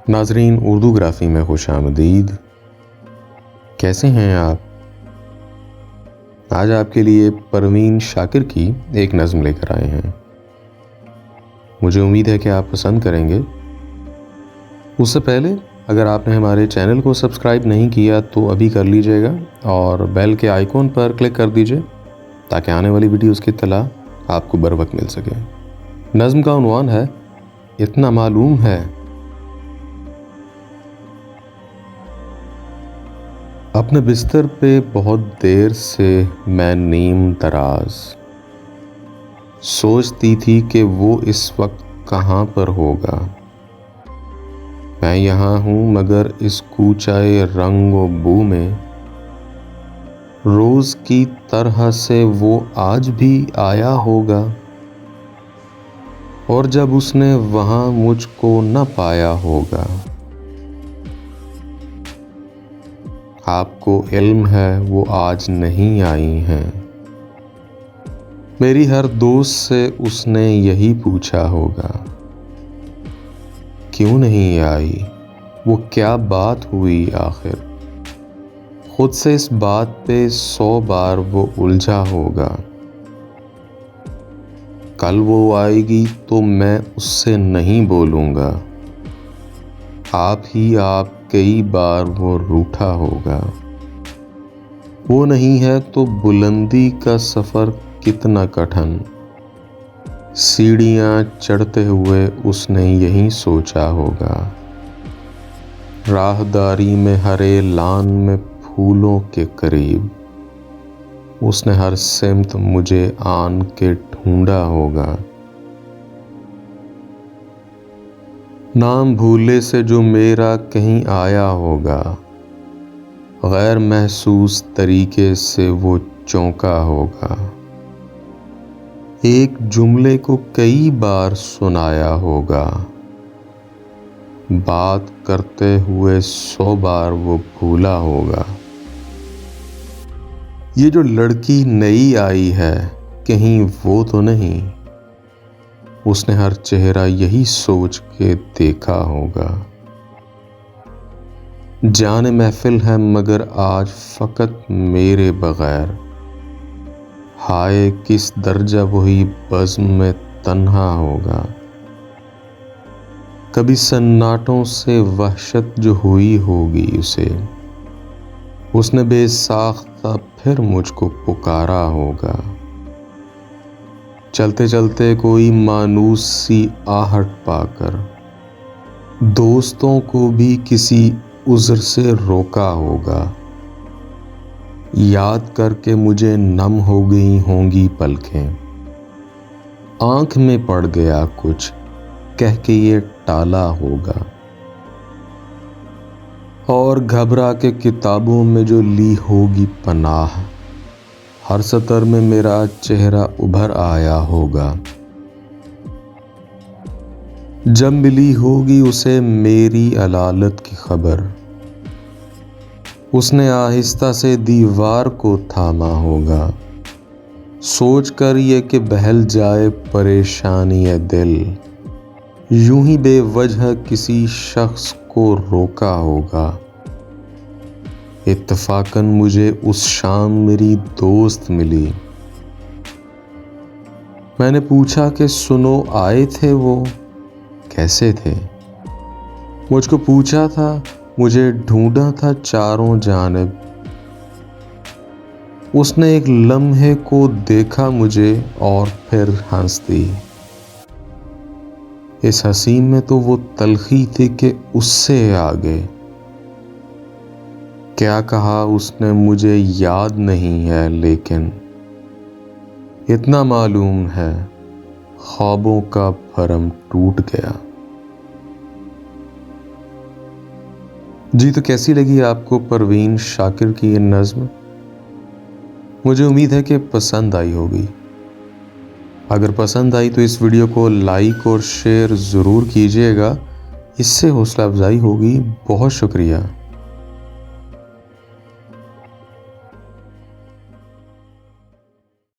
ناظرین اردو گرافی میں خوش آمدید۔ کیسے ہیں آپ؟ آج آپ کے لیے پروین شاکر کی ایک نظم لے کر آئے ہیں۔ مجھے امید ہے کہ آپ پسند کریں گے۔ اس سے پہلے اگر آپ نے ہمارے چینل کو سبسکرائب نہیں کیا تو ابھی کر لیجئے گا اور بیل کے آئیکن پر کلک کر دیجئے تاکہ آنے والی ویڈیوز کی اطلاع آپ کو بر وقت مل سکے۔ نظم کا عنوان ہے اتنا معلوم ہے۔ اپنے بستر پہ بہت دیر سے میں نیم دراز سوچتی تھی کہ وہ اس وقت کہاں پر ہوگا۔ میں یہاں ہوں مگر اس کوچے رنگ و بو میں روز کی طرح سے وہ آج بھی آیا ہوگا، اور جب اس نے وہاں مجھ کو نہ پایا ہوگا۔ آپ کو علم ہے وہ آج نہیں آئی ہیں، میری ہر دوست سے اس نے یہی پوچھا ہوگا، کیوں نہیں آئی، وہ کیا بات ہوئی آخر۔ خود سے اس بات پہ 100 بار وہ الجھا ہوگا۔ کل وہ آئے گی تو میں اس سے نہیں بولوں گا، آپ ہی آپ کئی بار وہ روٹھا ہوگا۔ وہ نہیں ہے تو بلندی کا سفر کتنا کٹھن، سیڑھیاں چڑھتے ہوئے اس نے یہی سوچا ہوگا۔ راہداری میں ہرے لان میں پھولوں کے قریب اس نے ہر سمت مجھے آن کے ڈھونڈا ہوگا۔ نام بھولے سے جو میرا کہیں آیا ہوگا، غیر محسوس طریقے سے وہ چونکا ہوگا۔ ایک جملے کو کئی بار سنایا ہوگا، بات کرتے ہوئے 100 بار وہ بھولا ہوگا۔ یہ جو لڑکی نئی آئی ہے کہیں وہ تو نہیں، اس نے ہر چہرہ یہی سوچ کے دیکھا ہوگا۔ جان محفل ہے مگر آج فقط میرے بغیر، ہائے کس درجہ وہی بزم میں تنہا ہوگا۔ کبھی سناٹوں سے وحشت جو ہوئی ہوگی اسے، اس نے بے ساختہ پھر مجھ کو پکارا ہوگا۔ چلتے چلتے کوئی مانوس سی آہٹ پا کر دوستوں کو بھی کسی عذر سے روکا ہوگا۔ یاد کر کے مجھے نم ہو گئی ہوں گی پلکیں، آنکھ میں پڑ گیا کچھ کہہ کے یہ ٹالا ہوگا۔ اور گھبرا کے کتابوں میں جو لی ہوگی پناہ، ہر سطر میں میرا چہرہ ابھر آیا ہوگا۔ جب ملی ہوگی اسے میری علالت کی خبر، اس نے آہستہ سے دیوار کو تھاما ہوگا، سوچ کر یہ کہ بہل جائے پریشانی دل، یوں ہی بے وجہ کسی شخص کو روکا ہوگا۔ اتفاقاً مجھے اس شام میری دوست ملی، میں نے پوچھا کہ سنو آئے تھے وہ، کیسے تھے؟ مجھ کو پوچھا تھا، مجھے ڈھونڈا تھا چاروں جانب، اس نے ایک لمحے کو دیکھا مجھے اور پھر ہنس دی۔ اس ہنسی میں تو وہ تلخی تھی کہ اس سے آگے کیا کہا اس نے مجھے یاد نہیں ہے، لیکن اتنا معلوم ہے خوابوں کا بھرم ٹوٹ گیا۔ جی تو کیسی لگی آپ کو پروین شاکر کی یہ نظم؟ مجھے امید ہے کہ پسند آئی ہوگی۔ اگر پسند آئی تو اس ویڈیو کو لائک اور شیئر ضرور کیجیے گا، اس سے حوصلہ افزائی ہوگی۔ بہت شکریہ۔